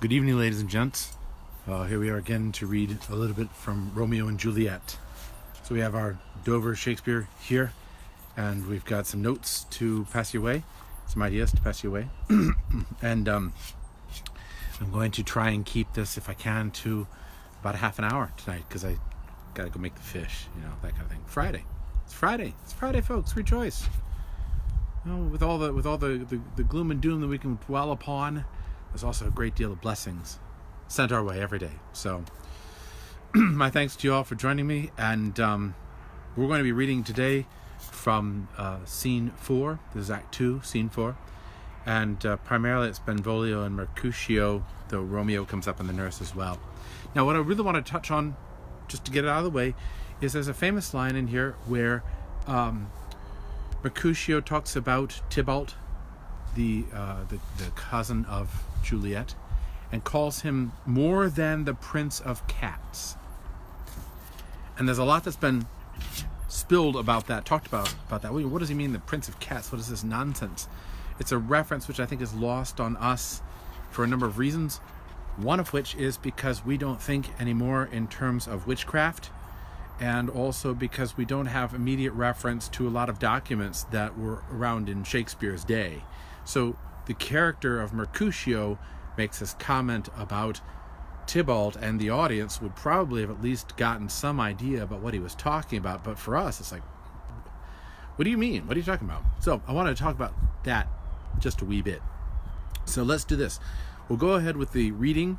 Good evening, ladies and gents. Here we are again to read a little bit from Romeo and Juliet. So we have our Dover Shakespeare here, and we've got some notes to pass you away, some ideas to pass you away. And I'm going to try and keep this, if I can, to about a half an hour tonight, because I got to go make the fish, that kind of thing. Friday. It's Friday, folks. Rejoice. With all the gloom and doom that we can dwell upon, there's also a great deal of blessings sent our way every day. So my thanks to you all for joining me, and we're going to be reading today from scene 4. This is Act 2, scene 4, and primarily it's Benvolio and Mercutio, though Romeo comes up in the nurse as well. Now, what I really want to touch on, just to get it out of the way, is there's a famous line in here where Mercutio talks about Tybalt, the cousin of Juliet, and calls him more than the Prince of Cats. And there's a lot that's been spilled about that, talked about that. What does he mean, the Prince of Cats? What is this nonsense? It's a reference which I think is lost on us for a number of reasons. One of which is because we don't think anymore in terms of witchcraft, and also because we don't have immediate reference to a lot of documents that were around in Shakespeare's day. So the character of Mercutio makes this comment about Tybalt, and the audience would probably have at least gotten some idea about what he was talking about. But for us, it's like, what do you mean? What are you talking about? So I want to talk about that just a wee bit. So let's do this. We'll go ahead with the reading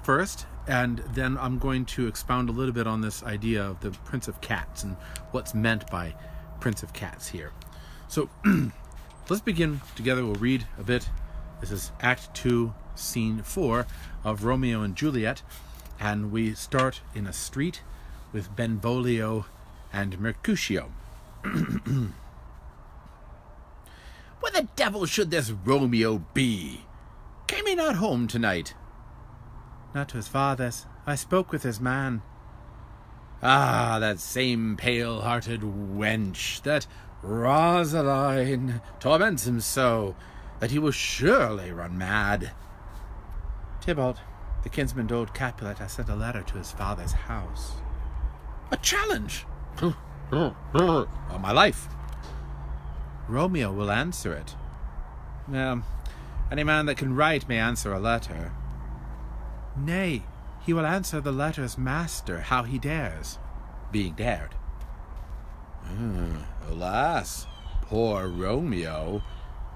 first, and then I'm going to expound a little bit on this idea of the Prince of Cats and what's meant by Prince of Cats here. So let's begin together. We'll read a bit. This is Act 2, Scene 4 of Romeo and Juliet, and we start in a street with Benvolio and Mercutio. Where the devil should this Romeo be? Came he not home tonight? Not to his father's. I spoke with his man. Ah, that same pale-hearted wench, that Rosaline, torments him so, that he will surely run mad. Tybalt, the kinsman to old Capulet, has sent a letter to his father's house. A challenge! On my life. Romeo will answer it. Any man that can write may answer a letter. Nay, he will answer the letter's master, how he dares, being dared. Alas, poor Romeo.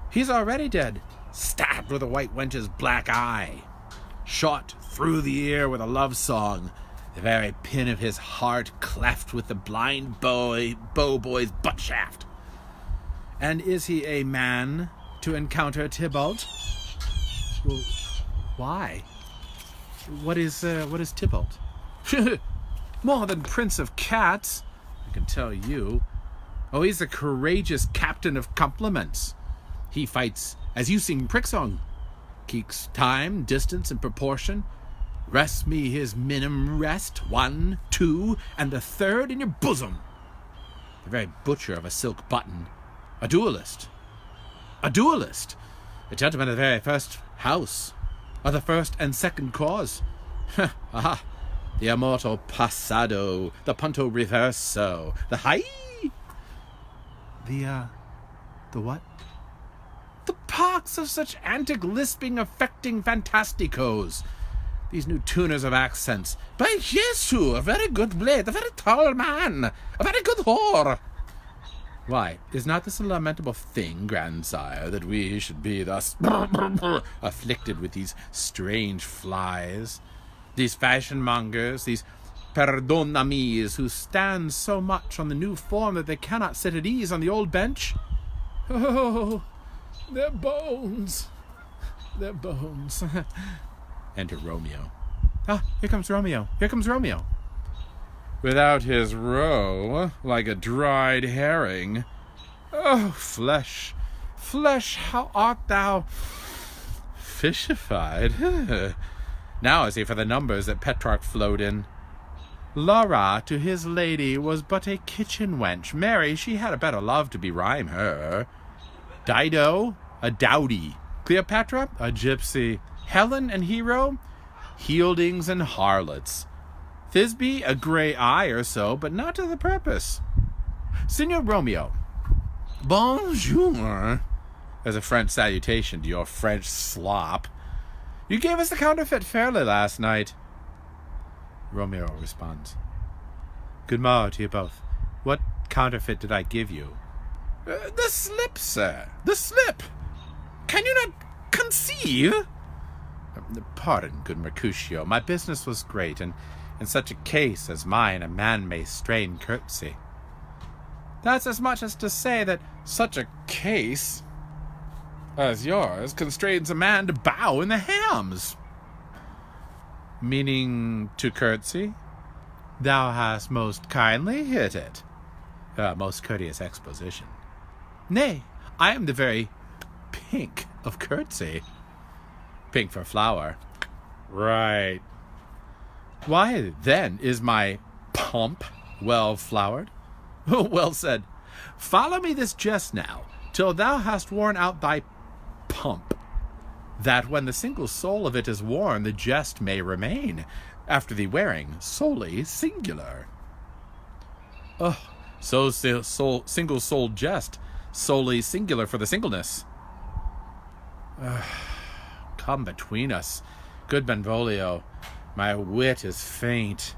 He's already dead, stabbed with a white wench's black eye, shot through the ear with a love song, the very pin of his heart cleft with the blind boy's butt shaft. And is he a man to encounter Tybalt? Well, why? What is Tybalt? More than Prince of Cats, I can tell you. Oh, he's a courageous captain of compliments. He fights as you sing prick-song. Keeps time, distance, and proportion. Rests me his minim rest, 1, 2, and a third in your bosom. The very butcher of a silk button. A duellist. A gentleman of the very first house, of the first and second cause. Aha! The immortal passado, the punto reverso, the high. The what? The pox of such antic lisping, affecting fantasticos. These new tuners of accents. By Jesu, a very good blade, a very tall man, a very good whore. Why, is not this a lamentable thing, grandsire, that we should be thus afflicted with these strange flies, these fashion-mongers, these perdona-me's who stand so much on the new form that they cannot sit at ease on the old bench? Oh, their bones. Enter Romeo. Ah, here comes Romeo. Without his roe, like a dried herring. Oh, flesh, how art thou fishified? Now is he for the numbers that Petrarch flowed in. Laura to his lady was but a kitchen wench. Mary, she had a better love to berhyme her. Dido, a dowdy. Cleopatra, a gypsy. Helen and Hero, Hieldings and harlots. Thisbe, a grey eye or so, but not to the purpose. Signor Romeo, bonjour, as a French salutation to your French slop. You gave us the counterfeit fairly last night. Romeo responds, Good morrow to you both. What counterfeit did I give you? The slip, sir. The slip. Can you not conceive? Pardon, good Mercutio. My business was great, and in such a case as mine, a man may strain courtesy. That's as much as to say that such a case as yours constrains a man to bow in the hams. Meaning to courtesy? Thou hast most kindly hit it. Most courteous exposition. Nay, I am the very pink of courtesy. Pink for flower. Right. Why, then, is my pomp well flowered? Well said. Follow me this jest now, till thou hast worn out thy pomp, that when the single soul of it is worn, the jest may remain, after the wearing solely singular. Oh, so single-souled jest, solely singular for the singleness. Come between us, good Benvolio. My wit is faint.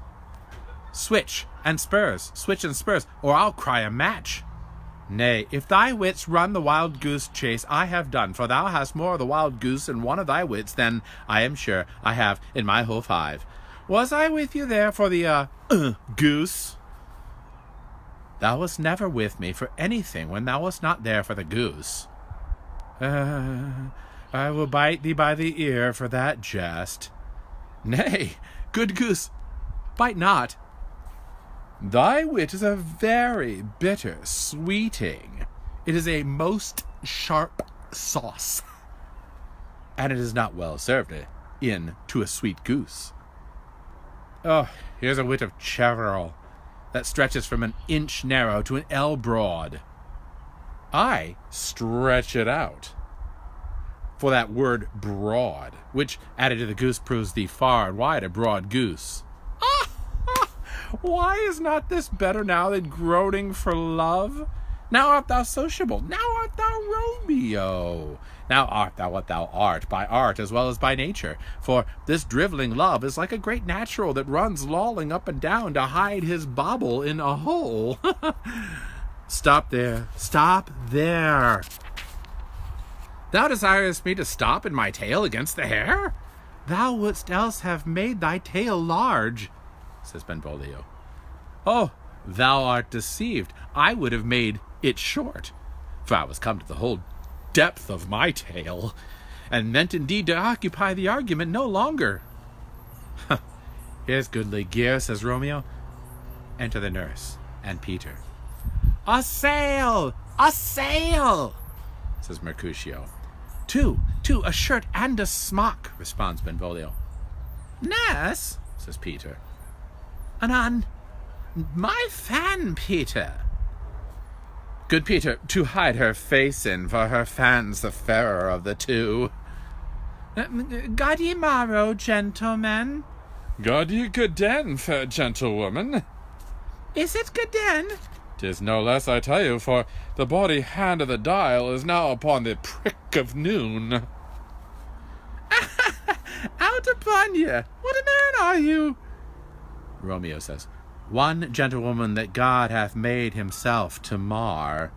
Switch and spurs, or I'll cry a match. Nay, if thy wits run the wild goose chase, I have done, for thou hast more of the wild goose in one of thy wits than, I am sure, I have in my whole 5. Was I with you there for the, goose? Thou wast never with me for anything when thou wast not there for the goose. I will bite thee by the ear for that jest. Nay, good goose, bite not. Thy wit is a very bitter sweeting. It is a most sharp sauce, and it is not well served in to a sweet goose. Oh, here's a wit of Cheverel that stretches from an inch narrow to an ell broad. I stretch it out for that word broad, which added to the goose proves the far and wide a broad goose. Why is not this better now than groaning for love? Now art thou sociable, now art thou Romeo. Now art thou what thou art, by art as well as by nature. For this drivelling love is like a great natural that runs lolling up and down to hide his bauble in a hole. Stop there, stop there. Thou desirest me to stop in my tail against the hair? Thou wouldst else have made thy tail large, says Benvolio. Oh, thou art deceived. I would have made it short, for I was come to the whole depth of my tail, and meant indeed to occupy the argument no longer. Here's goodly gear, says Romeo. Enter the nurse and Peter. A sail! A sail! Says Mercutio. Two, a shirt and a smock, responds Benvolio. Nurse, says Peter. Anon, my fan, Peter. Good Peter, to hide her face in, for her fan's the fairer of the two. God ye morrow, gentlemen. God ye good den, fair gentlewoman. Is it good den? 'Tis no less, I tell you, for the body hand of the dial is now upon the prick of noon. Out upon ye! What a man are you? Romeo says, One gentlewoman that God hath made himself to mar.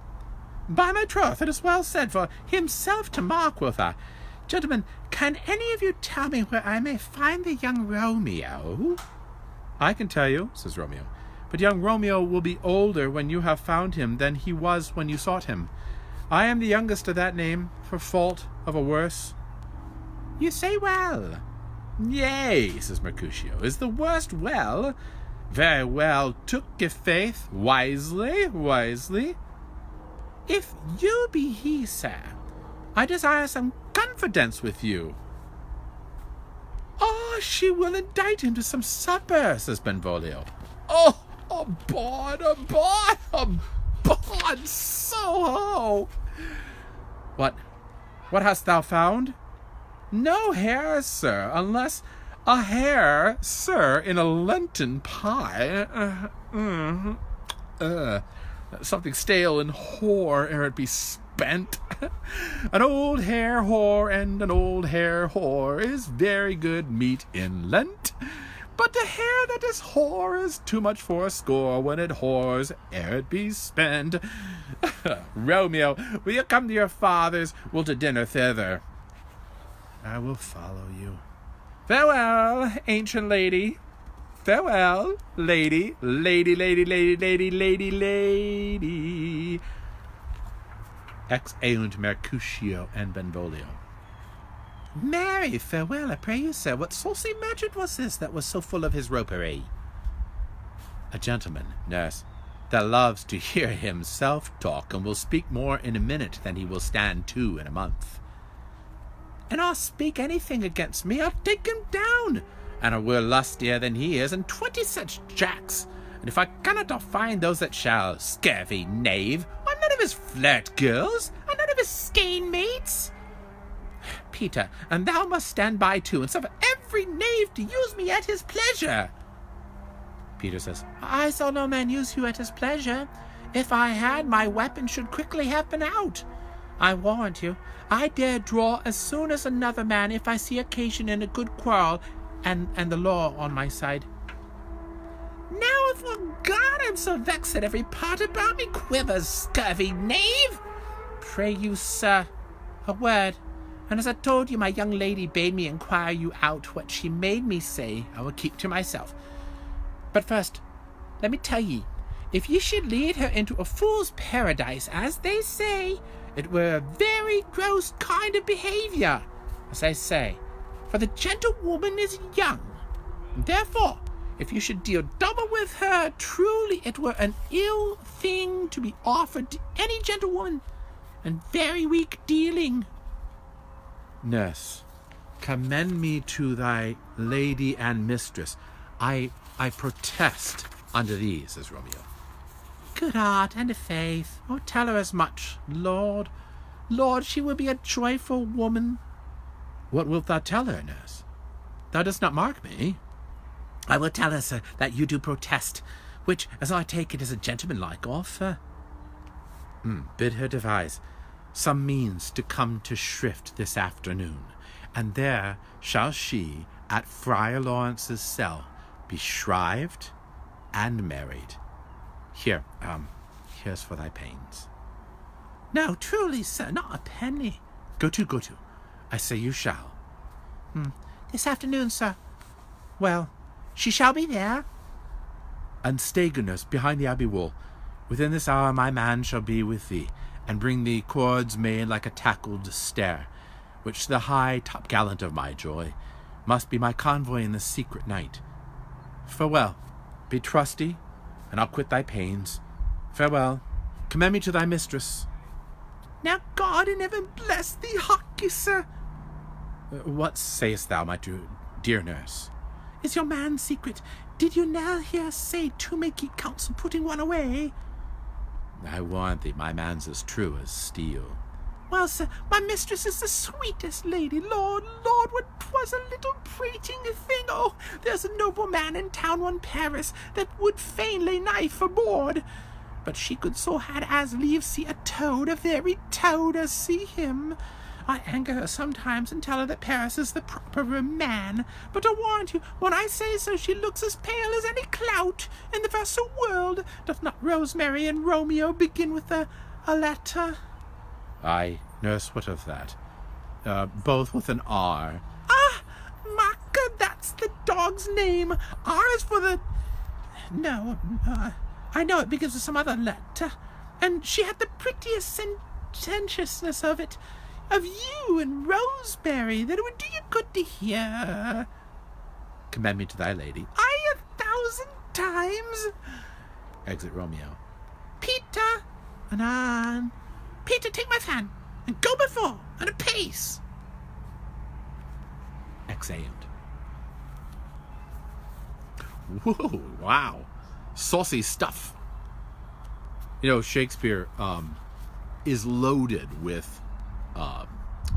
By my troth, it is well said, for himself to mar, quoth I. Gentlemen, can any of you tell me where I may find the young Romeo? I can tell you, says Romeo, but young Romeo will be older when you have found him than he was when you sought him. I am the youngest of that name, for fault of a worse. You say well. Yea, says Mercutio, is the worst well? Very well took, i' faith, wisely. If you be he, sir, I desire some confidence with you. Oh, she will indict him to some supper, says Benvolio. Oh, aboard, so-ho! What hast thou found? No hare, sir, unless a hare, sir, in a Lenten pie. Something stale and hoar ere it be spent. An old hare whore and an old hare whore is very good meat in Lent. But a hare that is whore is too much for a score when it whores ere it be spent. Romeo, will you come to your father's? We'll to dinner thither. I will follow you. Farewell, ancient lady. Farewell, lady, lady, lady, lady, lady, lady, lady. Exeunt Mercutio and Benvolio. Marry, farewell, I pray you, sir. What saucy magic was this that was so full of his ropery? A gentleman, nurse, that loves to hear himself talk, and will speak more in a minute than he will stand to in a month. And I'll speak anything against me, I'll take him down. And I were lustier than he is, and 20 such jacks. And if I cannot find those that shall, scurvy knave, I'm none of his flirt girls, I'm none of his skein mates. Peter, and thou must stand by too, and suffer every knave to use me at his pleasure. Peter says, I saw no man use you at his pleasure. If I had, my weapon should quickly have been out. I warrant you, I dare draw as soon as another man if I see occasion in a good quarrel, and the law on my side. Now, for God, I'm so vexed that every part about me quivers, scurvy knave. Pray you, sir, a word. And as I told you, my young lady bade me inquire you out. What she made me say, I will keep to myself. But first, let me tell ye, if ye should lead her into a fool's paradise, as they say, it were a very gross kind of behaviour, as I say, for the gentlewoman is young. Therefore, if you should deal double with her, truly it were an ill thing to be offered to any gentlewoman, and very weak dealing. Nurse, commend me to thy lady and mistress. I protest under these, says Romeo. Good heart and a faith. Oh, tell her as much. Lord, she will be a joyful woman. What wilt thou tell her, nurse? Thou dost not mark me. I will tell her, sir, that you do protest, which, as I take it, is a gentlemanlike offer. Bid her devise some means to come to Shrift this afternoon, and there shall she, at Friar Lawrence's cell, be shrived and married. Here's for thy pains. No, truly, sir, not a penny. Go to. I say you shall. This afternoon, sir. Well, she shall be there. And stay, goodness, behind the abbey wall. Within this hour my man shall be with thee, and bring thee cords made like a tackled stair, which the high topgallant of my joy must be my convoy in the secret night. Farewell, be trusty, and I'll quit thy pains. Farewell, commend me to thy mistress. Now God in heaven bless thee, harkye, sir. What sayest thou, my dear nurse? Is your man secret? Did you now hear say to make ye counsel putting one away? I warrant thee, my man's as true as steel. Well, sir, my mistress is the sweetest lady. Lord, what 'twas a little prating thing. Oh, there's a noble man in town, one Paris, that would fain lay knife aboard. But she could so had as leave see a toad, a very toad, as see him. I anger her sometimes and tell her that Paris is the proper man. But I warrant you, when I say so, she looks as pale as any clout in the vessel world. Doth not Rosemary and Romeo begin with a letter? Aye, nurse, what of that? Both with an R. Ah, Macca, that's the dog's name. R is for the... No, I know it begins with some other letter. And she had the prettiest sententiousness of it. Of you and Rosemary, that it would do you good to hear. Commend me to thy lady. Aye, 1,000 times. Exit Romeo. Peter, anon. Peter, take my fan, and go before, and apace. Exeunt. Whoa, wow. Saucy stuff. You know, Shakespeare is loaded with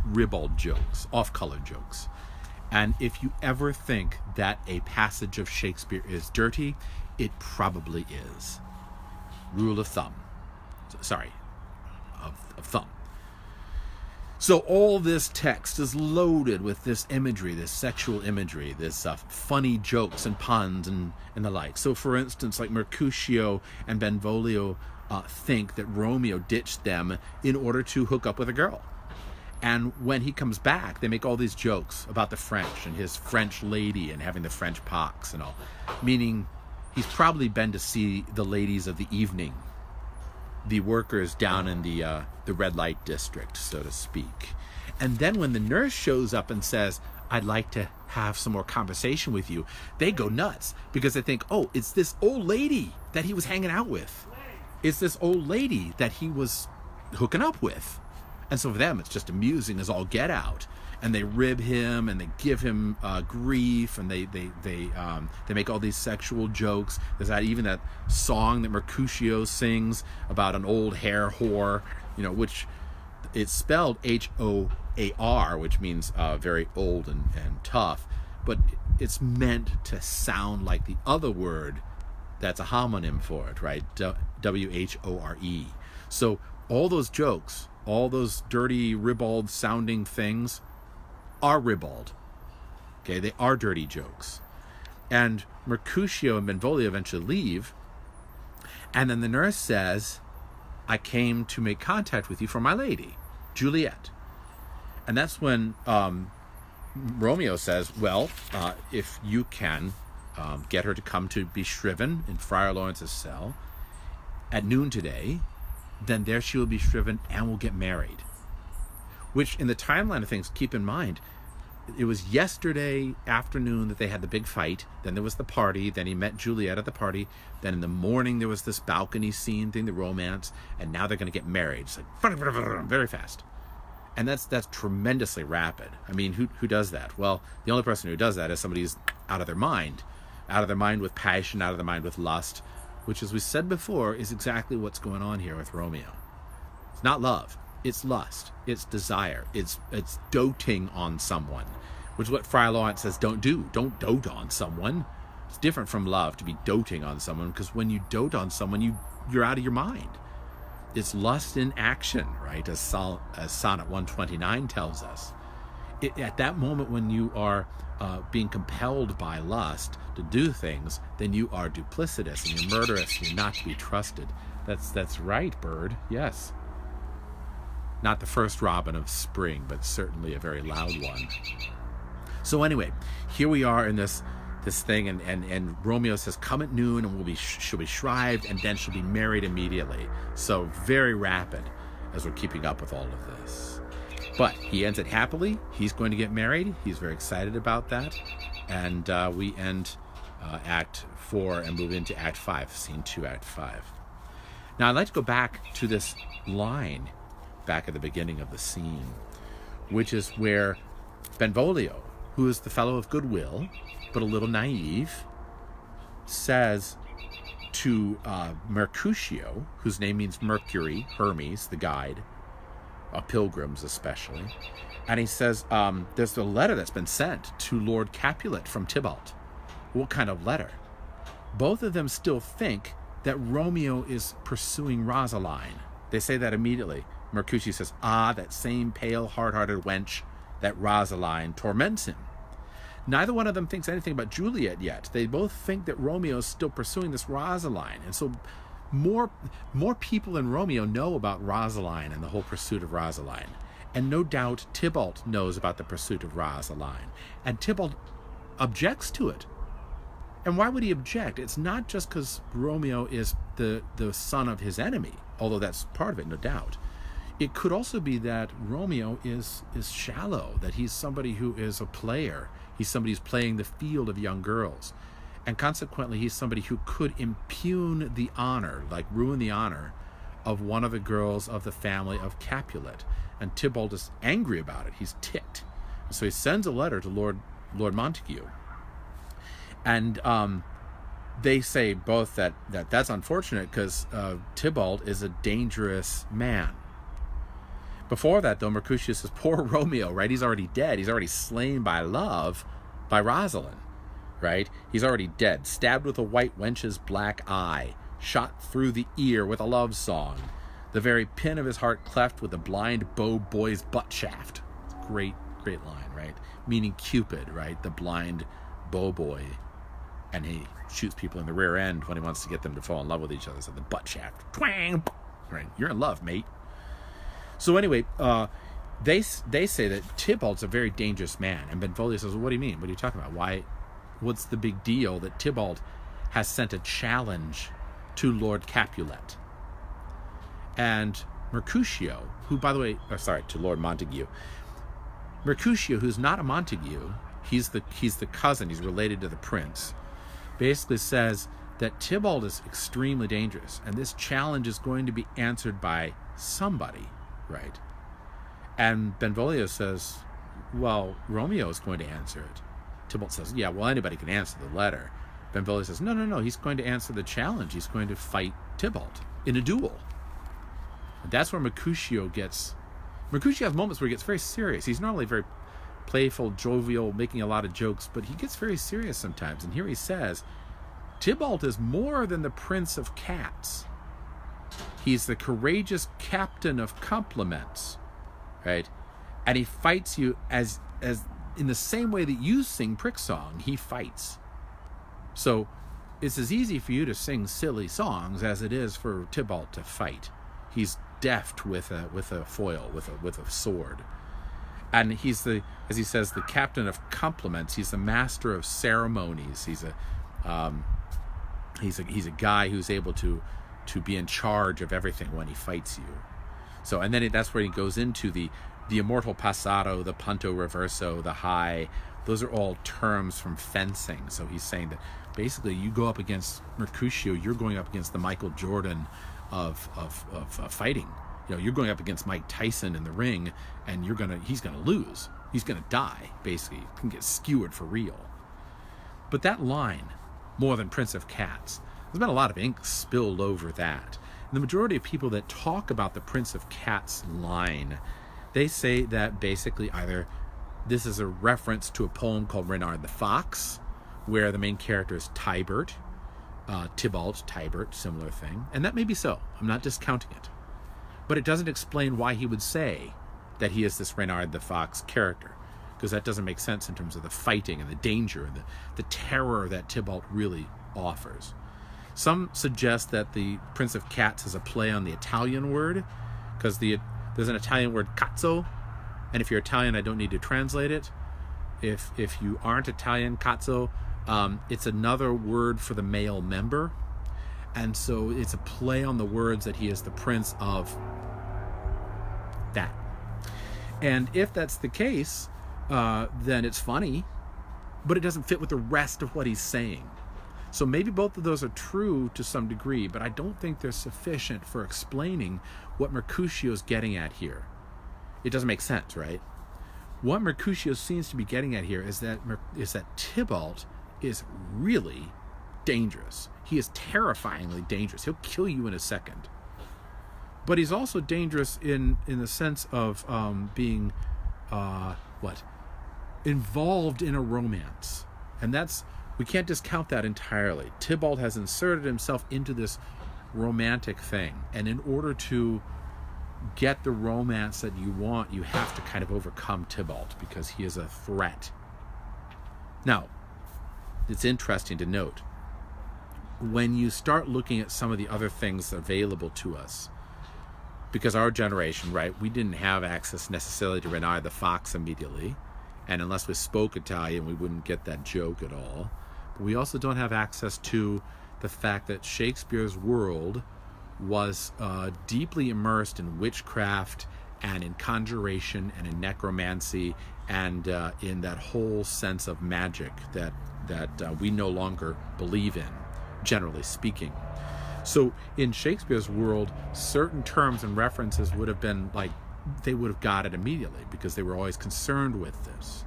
ribald jokes, off-color jokes. And if you ever think that a passage of Shakespeare is dirty, it probably is. Rule of thumb. Sorry, of thumb. So all this text is loaded with this imagery, this sexual imagery, this funny jokes and puns and the like. So for instance, like Mercutio and Benvolio think that Romeo ditched them in order to hook up with a girl. And when he comes back, they make all these jokes about the French and his French lady and having the French pox and all. Meaning he's probably been to see the ladies of the evening, the workers down in the red light district, so to speak. And then when the nurse shows up and says, I'd like to have some more conversation with you, they go nuts because they think, oh, it's this old lady that he was hanging out with. It's this old lady that he was hooking up with. And so for them, it's just amusing as all get out. And they rib him and they give him grief, and they make all these sexual jokes. There's even that song that Mercutio sings about an old hair whore, which it's spelled H-O-A-R, which means very old and tough, but it's meant to sound like the other word that's a homonym for it, right? W-H-O-R-E. So all those jokes, all those dirty, ribald sounding things are ribald. Okay, they are dirty jokes. And Mercutio and Benvolio eventually leave, and then the nurse says, I came to make contact with you for my lady, Juliet. And that's when Romeo says, well, if you can get her to come to be shriven in Friar Lawrence's cell at noon today, then there she will be shriven and will get married. Which, in the timeline of things, keep in mind, it was yesterday afternoon that they had the big fight. Then there was the party. Then he met Juliet at the party. Then in the morning there was this balcony scene thing, the romance. And now they're going to get married. It's like very fast. And that's tremendously rapid. I mean, who does that? Well, the only person who does that is somebody who's out of their mind. Out of their mind with passion, out of their mind with lust. Which, as we said before, is exactly what's going on here with Romeo. It's not love. It's lust. It's desire. It's doting on someone, which is what Friar Lawrence says don't do. Don't dote on someone. It's different from love to be doting on someone, because when you dote on someone, you're out of your mind. It's lust in action, right? As Sonnet 129 tells us. At that moment when you are being compelled by lust to do things, then you are duplicitous and you're murderous and you're not to be trusted. That's right, Bird. Yes. Not the first robin of spring, but certainly a very loud one. So anyway, here we are in this thing, and Romeo says, come at noon and she'll be shrived, and then she'll be married immediately. So very rapid as we're keeping up with all of this. But he ends it happily. He's going to get married. He's very excited about that. And we end Act 4 and move into Act 5, Scene 2, Act 5. Now I'd like to go back to this line back at the beginning of the scene, which is where Benvolio, who is the fellow of goodwill, but a little naive, says to Mercutio, whose name means Mercury, Hermes, the guide, pilgrims especially, and he says, there's a letter that's been sent to Lord Capulet from Tybalt. What kind of letter? Both of them still think that Romeo is pursuing Rosaline. They say that immediately. Mercutio says, that same pale, hard-hearted wench, that Rosaline torments him. Neither one of them thinks anything about Juliet yet. They both think that Romeo is still pursuing this Rosaline. And so more people than Romeo know about Rosaline and the whole pursuit of Rosaline. And no doubt Tybalt knows about the pursuit of Rosaline. And Tybalt objects to it. And why would he object? It's not just because Romeo is the son of his enemy, although that's part of it, no doubt. It could also be that Romeo is shallow, that he's somebody who is a player. He's somebody who's playing the field of young girls. And consequently, he's somebody who could impugn the honor, like ruin the honor, of one of the girls of the family of Capulet. And Tybalt is angry about it. He's ticked. So he sends a letter to Lord Montague. And they say both that's unfortunate because Tybalt is a dangerous man. Before that, though, Mercutio says, poor Romeo, right? He's already dead. He's already slain by love, by Rosalind, right? He's already dead, stabbed with a white wench's black eye, shot through the ear with a love song, the very pin of his heart cleft with a blind bow boy's butt shaft. Great, great line, right? Meaning Cupid, right? The blind bow boy. And he shoots people in the rear end when he wants to get them to fall in love with each other. So the butt shaft. Twang! Right? You're in love, mate. So anyway, they say that Tybalt's a very dangerous man. And Benvolio says, well, what do you mean? What are you talking about? Why? What's the big deal that Tybalt has sent a challenge to Lord Capulet? And Mercutio, who, by the way, to Lord Montague. Mercutio, who's not a Montague, he's the cousin, he's related to the prince, basically says that Tybalt is extremely dangerous, and this challenge is going to be answered by somebody, right? And Benvolio says, well, Romeo is going to answer it. Tybalt says, yeah, well, anybody can answer the letter. Benvolio says, no, he's going to answer the challenge. He's going to fight Tybalt in a duel. And that's where Mercutio has moments where he gets very serious. He's normally very playful, jovial, making a lot of jokes, but he gets very serious sometimes. And here he says, Tybalt is more than the prince of cats. He's the courageous captain of compliments, right? And he fights you as in the same way that you sing prick song, he fights. So it's as easy for you to sing silly songs as it is for Tybalt to fight. He's deft with a foil, with a sword. And he's as he says, the captain of compliments. He's the master of ceremonies. He's a guy who's able to be in charge of everything when he fights you. So, and then that's where he goes into the immortal passato, the punto reverso, the high. Those are all terms from fencing. So he's saying that basically you go up against Mercutio, you're going up against the Michael Jordan of fighting. You know, you're going up against Mike Tyson in the ring, and he's gonna lose. He's gonna die, basically. He can get skewered for real. But that line, more than Prince of Cats, there's been a lot of ink spilled over that. And the majority of people that talk about the Prince of Cats line, they say that basically either this is a reference to a poem called Reynard the Fox, where the main character is Tybert, Tybalt, Tybert, similar thing. And that may be so. I'm not discounting it. But it doesn't explain why he would say that he is this Reynard the Fox character, because that doesn't make sense in terms of the fighting and the danger and the terror that Tybalt really offers. Some suggest that the Prince of Cats is a play on the Italian word, because there's an Italian word cazzo, and if you're Italian, I don't need to translate it. If you aren't Italian, cazzo, it's another word for the male member, and so it's a play on the words that he is the prince of that. And if that's the case, then it's funny, but it doesn't fit with the rest of what he's saying. So maybe both of those are true to some degree, but I don't think they're sufficient for explaining what Mercutio's getting at here. It doesn't make sense, right? What Mercutio seems to be getting at here is that Tybalt is really dangerous. He is terrifyingly dangerous. He'll kill you in a second. But he's also dangerous in the sense of being involved in a romance. And we can't discount that entirely. Tybalt has inserted himself into this romantic thing. And in order to get the romance that you want, you have to kind of overcome Tybalt, because he is a threat. Now, it's interesting to note, when you start looking at some of the other things available to us, because our generation, right, we didn't have access necessarily to Reynard the Fox immediately, and unless we spoke Italian, we wouldn't get that joke at all. But we also don't have access to the fact that Shakespeare's world was deeply immersed in witchcraft and in conjuration and in necromancy and in that whole sense of magic that we no longer believe in, generally speaking. So in Shakespeare's world, certain terms and references would have been like, they would have got it immediately because they were always concerned with this.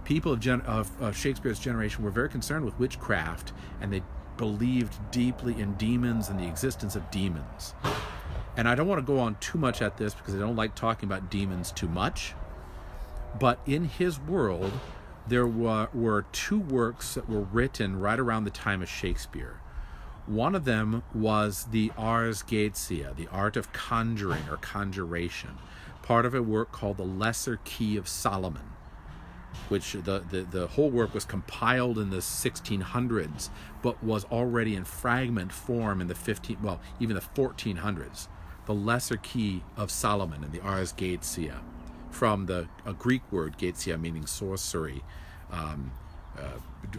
People of Shakespeare's generation were very concerned with witchcraft, and they believed deeply in demons and the existence of demons. And I don't want to go on too much at this because I don't like talking about demons too much. But in his world, there were two works that were written right around the time of Shakespeare. One of them was the Ars Goetia, the art of conjuring or conjuration, part of a work called the Lesser Key of Solomon, which the whole work was compiled in the 1600s, but was already in fragment form in the even the 1400s. The Lesser Key of Solomon and the Ars Goetia, from a Greek word, Goetia, meaning sorcery,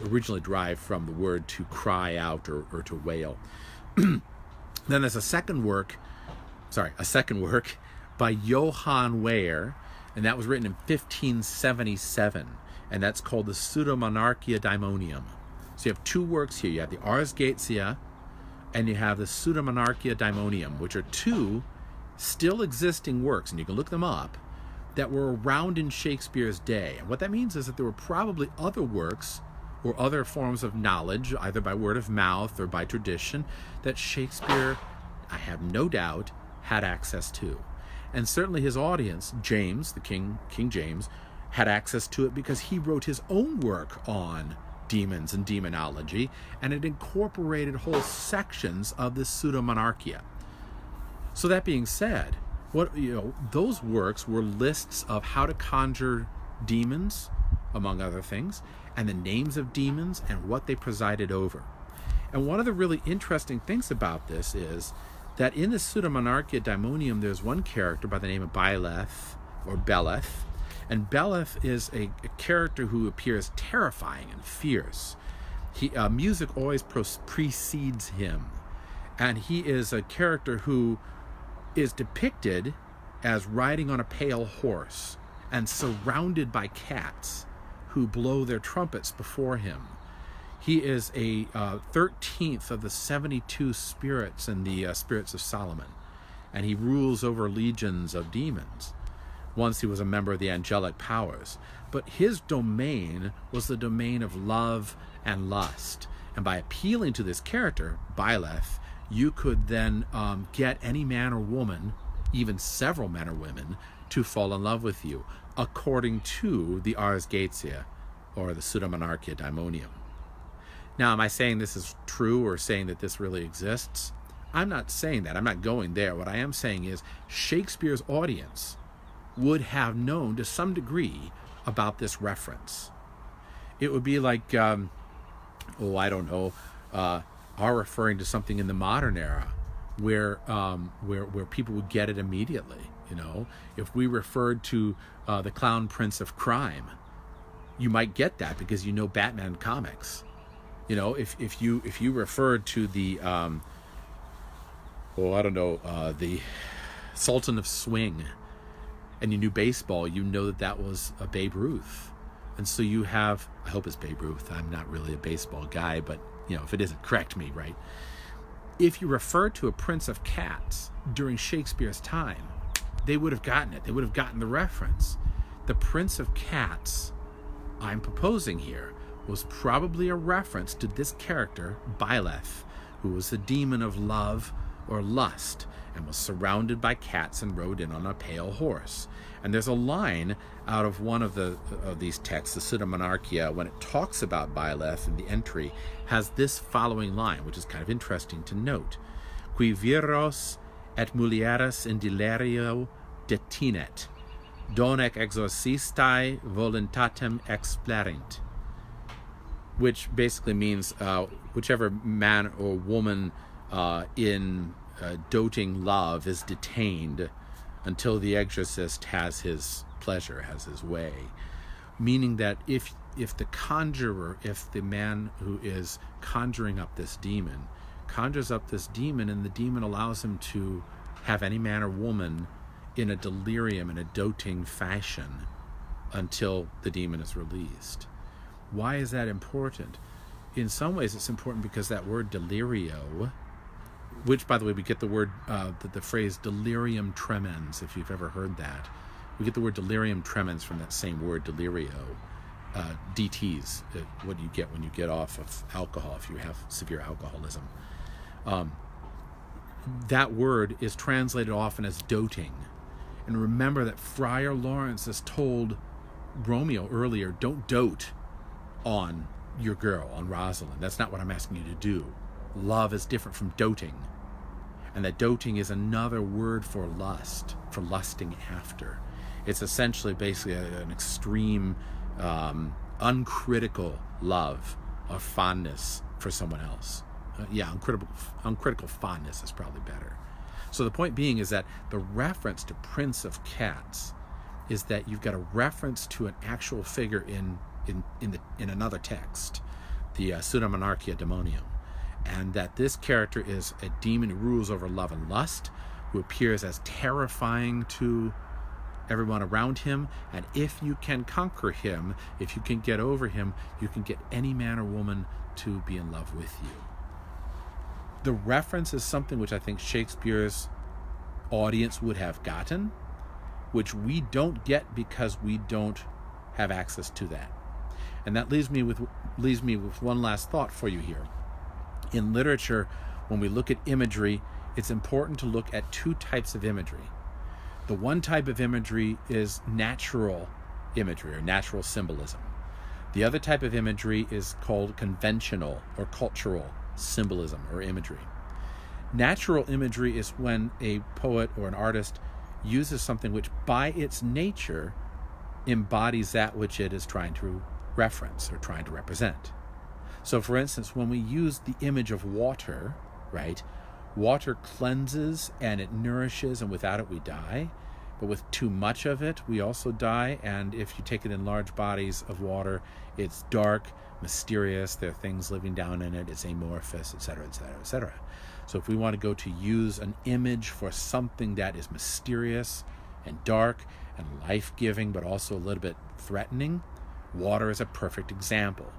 originally derived from the word to cry out or to wail. Then there's a second work by Johann Weyer, and that was written in 1577, and that's called the Pseudomonarchia Daemonium. So you have two works here. You have the Ars Goetia, and you have the Pseudomonarchia Daemonium, which are two still existing works, and you can look them up, that were around in Shakespeare's day. And what that means is that there were probably other works or other forms of knowledge, either by word of mouth or by tradition, that Shakespeare, I have no doubt, had access to. And certainly his audience, James, the King James, had access to it because he wrote his own work on demons and demonology, and it incorporated whole sections of this pseudomonarchia. So that being said, those works were lists of how to conjure demons, among other things, and the names of demons and what they presided over. And one of the really interesting things about this is that in the Pseudomonarchia Daemonium, there's one character by the name of Byleth, or Beleth, and Beleth is a character who appears terrifying and fierce. Music always precedes him, and he is a character who is depicted as riding on a pale horse and surrounded by cats who blow their trumpets before him. He is a 13th of the 72 spirits in the Spirits of Solomon, and he rules over legions of demons. Once he was a member of the angelic powers, but his domain was the domain of love and lust. And by appealing to this character, Byleth, you could then get any man or woman, even several men or women, to fall in love with you, according to the Ars Goetia, or the Pseudomonarchia Daemonium. Now, am I saying this is true or saying that this really exists? I'm not saying that. I'm not going there. What I am saying is Shakespeare's audience would have known to some degree about this reference. It would be like, are referring to something in the modern era where people would get it immediately. If we referred to the Clown Prince of Crime, you might get that because you know Batman comics. If you referred to the the Sultan of Swing, and you knew baseball, you know that was a Babe Ruth. And so you have, I hope it's Babe Ruth. I'm not really a baseball guy, but if it isn't, correct me, right? If you refer to a Prince of Cats during Shakespeare's time, they would have gotten it. They would have gotten the reference. The Prince of Cats, I'm proposing here, was probably a reference to this character, Byleth, who was the demon of love or lust, and was surrounded by cats and rode in on a pale horse. And there's a line out of one of these texts, the Pseudomonarchia, when it talks about Byleth in the entry, has this following line, which is kind of interesting to note. Qui viros et mulieres in delirio detinet, donec exorcistae voluntatem explerint. Which basically means whichever man or woman in doting love is detained until the exorcist has his pleasure, has his way. Meaning that if the conjurer, if the man who is conjuring up this demon, conjures up this demon, and the demon allows him to have any man or woman in a delirium, in a doting fashion, until the demon is released. Why is that important? In some ways it's important because that word delirio, which, by the way, we get the word, the phrase delirium tremens, if you've ever heard that. We get the word delirium tremens from that same word, delirio. DTs, what you get when you get off of alcohol, if you have severe alcoholism. that word is translated often as doting. And remember that Friar Lawrence has told Romeo earlier, don't dote on your girl, on Rosalind. That's not what I'm asking you to do. Love is different from doting. And that doting is another word for lust, for lusting after. It's essentially basically an extreme, uncritical love or fondness for someone else. Uncritical fondness is probably better. So the point being is that the reference to Prince of Cats is that you've got a reference to an actual figure in another text, the Summa Monarchia Demonium, and that this character is a demon who rules over love and lust, who appears as terrifying to everyone around him, and if you can conquer him, if you can get over him, you can get any man or woman to be in love with you. The reference is something which I think Shakespeare's audience would have gotten, which we don't get because we don't have access to that. And that leaves me with one last thought for you here. In literature, when we look at imagery, it's important to look at two types of imagery. The one type of imagery is natural imagery or natural symbolism. The other type of imagery is called conventional or cultural symbolism or imagery. Natural imagery is when a poet or an artist uses something which by its nature embodies that which it is trying to reference or trying to represent. So for instance, when we use the image of water, right, water cleanses and it nourishes, and without it we die. But with too much of it, we also die. And if you take it in large bodies of water, it's dark, mysterious, there are things living down in it, it's amorphous, etc., etc., etc. So if we want to go to use an image for something that is mysterious and dark and life-giving, but also a little bit threatening, water is a perfect example.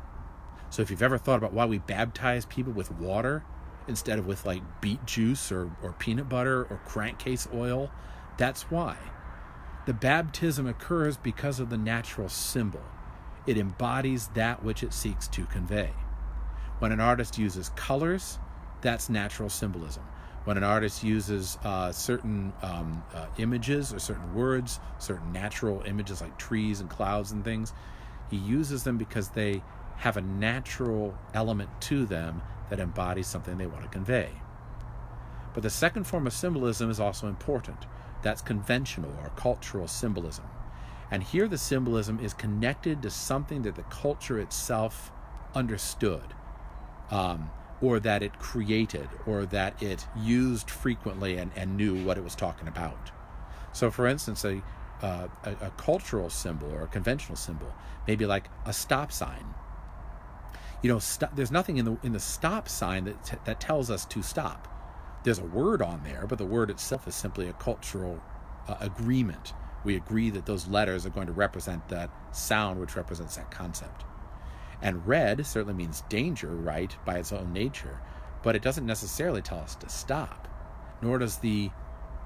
So if you've ever thought about why we baptize people with water instead of with like beet juice or peanut butter or crankcase oil, that's why. The baptism occurs because of the natural symbol. It embodies that which it seeks to convey. When an artist uses colors, that's natural symbolism. When an artist uses certain images or certain words, certain natural images like trees and clouds and things, he uses them because they have a natural element to them that embodies something they want to convey. But the second form of symbolism is also important. That's conventional or cultural symbolism. And here the symbolism is connected to something that the culture itself understood, or that it created, or that it used frequently and knew what it was talking about. So for instance, a cultural symbol or a conventional symbol, maybe like a stop sign. There's nothing in the stop sign that tells us to stop. There's a word on there, but the word itself is simply a cultural agreement. We agree that those letters are going to represent that sound, which represents that concept. And red certainly means danger, right, by its own nature, but it doesn't necessarily tell us to stop. Nor does is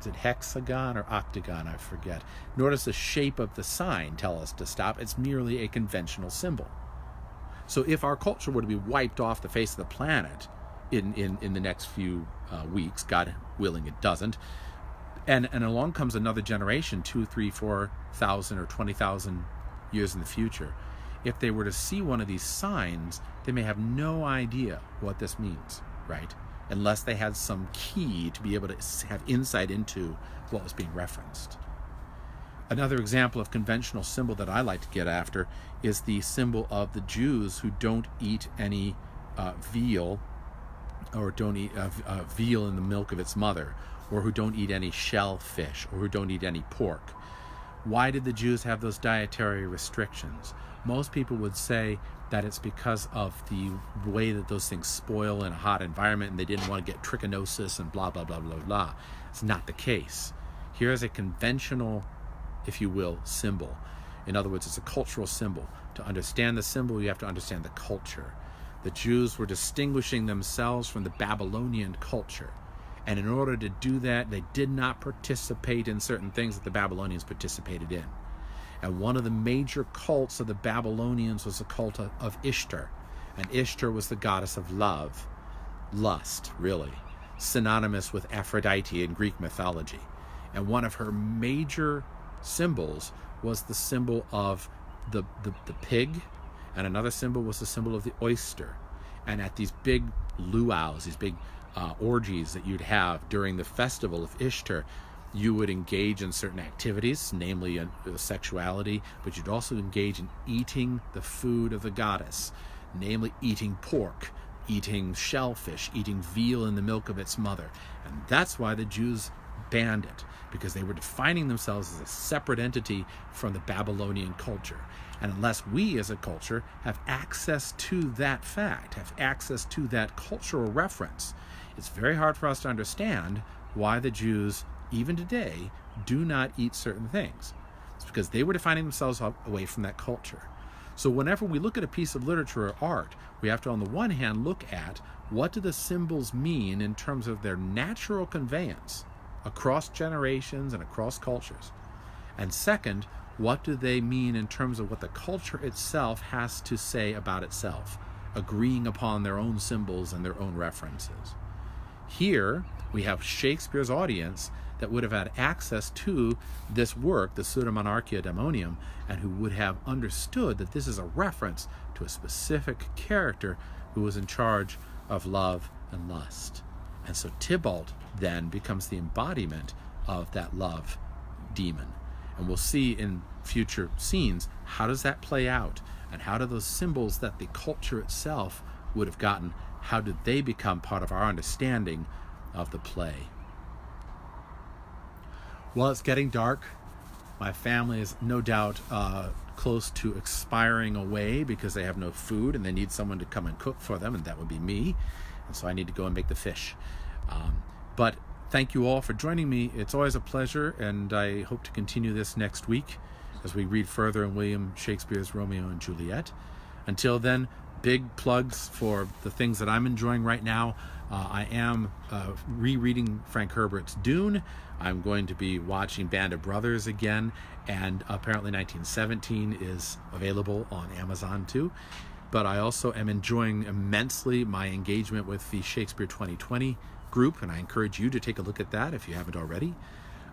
it hexagon or octagon? I forget. Nor does the shape of the sign tell us to stop. It's merely a conventional symbol. So if our culture were to be wiped off the face of the planet in the next few weeks, God willing it doesn't, and along comes another generation, 2, 3, 4,000 or 20,000 years in the future, if they were to see one of these signs, they may have no idea what this means, right? Unless they had some key to be able to have insight into what was being referenced. Another example of conventional symbol that I like to get after is the symbol of the Jews who don't eat any veal, or don't eat veal in the milk of its mother, or who don't eat any shellfish, or who don't eat any pork. Why did the Jews have those dietary restrictions? Most people would say that it's because of the way that those things spoil in a hot environment, and they didn't want to get trichinosis and blah, blah, blah, blah, blah. It's not the case. Here's a conventional, if you will, symbol. In other words, it's a cultural symbol. To understand the symbol, you have to understand the culture. The Jews were distinguishing themselves from the Babylonian culture. And in order to do that, they did not participate in certain things that the Babylonians participated in. And one of the major cults of the Babylonians was the cult of Ishtar. And Ishtar was the goddess of love. Lust, really. synonymous with Aphrodite in Greek mythology. And one of her major symbols was the symbol of the pig, and another symbol was the symbol of the oyster. And at these big luau's, these big orgies that you'd have during the festival of Ishtar, you would engage in certain activities, namely sexuality, but you'd also engage in eating the food of the goddess, namely eating pork, eating shellfish, eating veal in the milk of its mother. And that's why the Jews banned it, because they were defining themselves as a separate entity from the Babylonian culture. And unless we as a culture have access to that fact, have access to that cultural reference, it's very hard for us to understand why the Jews, even today, do not eat certain things. It's because they were defining themselves away from that culture. So whenever we look at a piece of literature or art, we have to, on the one hand, look at what do the symbols mean in terms of their natural conveyance across generations and across cultures. And second, what do they mean in terms of what the culture itself has to say about itself, agreeing upon their own symbols and their own references. Here, we have Shakespeare's audience that would have had access to this work, the Sutta Monarchia Daemonium, and who would have understood that this is a reference to a specific character who was in charge of love and lust. And so Tybalt then becomes the embodiment of that love demon. And we'll see in future scenes, how does that play out? And how do those symbols that the culture itself would have gotten, how did they become part of our understanding of the play? Well, it's getting dark. My family is no doubt close to expiring away because they have no food and they need someone to come and cook for them, and that would be me. And so I need to go and make the fish. But thank you all for joining me. It's always a pleasure, and I hope to continue this next week as we read further in William Shakespeare's Romeo and Juliet. Until then, big plugs for the things that I'm enjoying right now. I am rereading Frank Herbert's Dune. I'm going to be watching Band of Brothers again, and apparently 1917 is available on Amazon too. But I also am enjoying immensely my engagement with the Shakespeare 2020 group, and I encourage you to take a look at that if you haven't already.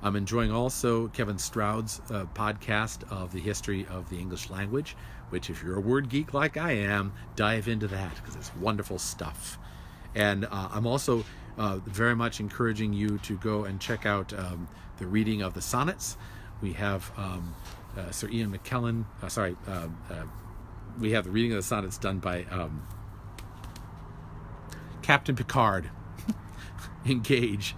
I'm enjoying also Kevin Stroud's podcast of the history of the English language, which, if you're a word geek like I am, dive into that because it's wonderful stuff. And I'm also very much encouraging you to go and check out the reading of the sonnets. We have Sir Ian McKellen, we have the reading of the sonnets done by Captain Picard. Engage.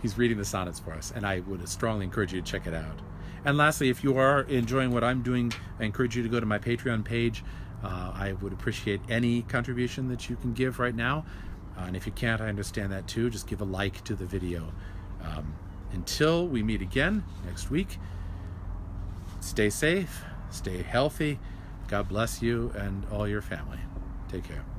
He's reading the sonnets for us, and I would strongly encourage you to check it out. And lastly, if you are enjoying what I'm doing, I encourage you to go to my Patreon page. I would appreciate any contribution that you can give right now. And if you can't, I understand that too. Just give a like to the video. Until we meet again next week, stay safe, stay healthy. God bless you and all your family. Take care.